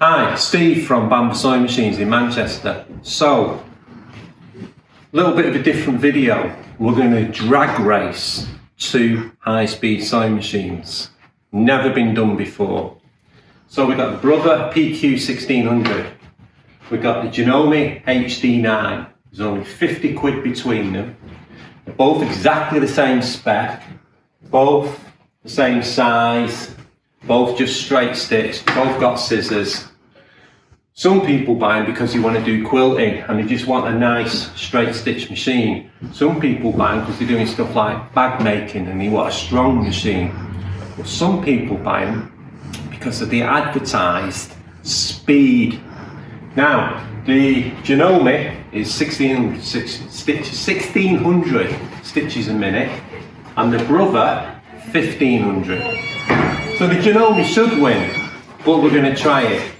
Hi, Steve from Bamber sewing machines in Manchester. So, a little bit of a different video. We're going to drag race two high-speed sewing machines. Never been done before. So we've got the Brother PQ1600. We've got the Janome HD9. There's only 50 quid between them. They're both exactly the same spec, both the same size, both just straight stitch, both got scissors. Some people buy them because they want to do quilting and they just want a nice straight stitch machine. Some people buy them because they're doing stuff like bag making and they want a strong machine. But some people buy them because of the advertised speed. Now, the Janome is 1600 stitches a minute and the Brother 1500. So the Janome should win, but we're going to try it.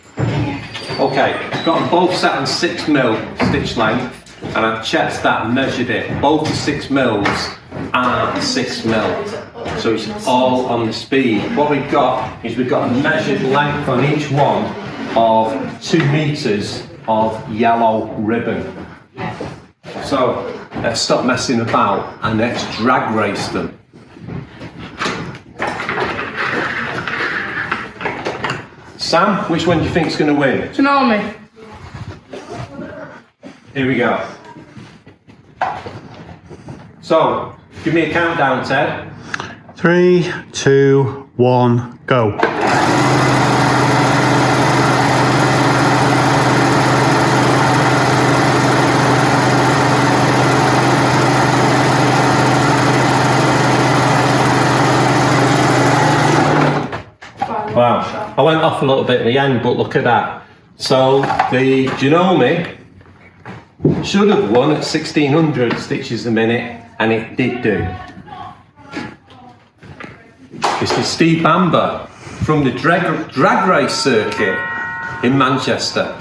Okay, got them both set on 6mm stitch length, and I've checked that and measured it. Both the 6mm are 6mm, so it's all on the speed. What we've got is we've got a measured length on each one of 2 meters of yellow ribbon. So let's stop messing about and let's drag race them. Sam, which one do you think is going to win? Janome. Here we go. So, give me a countdown, Ted. 3, 2, 1, go. Wow, I went off a little bit at the end, but look at that. So the Janome should have won at 1600 stitches a minute, and it did do. This is Steve Bamber from the drag race circuit in Manchester.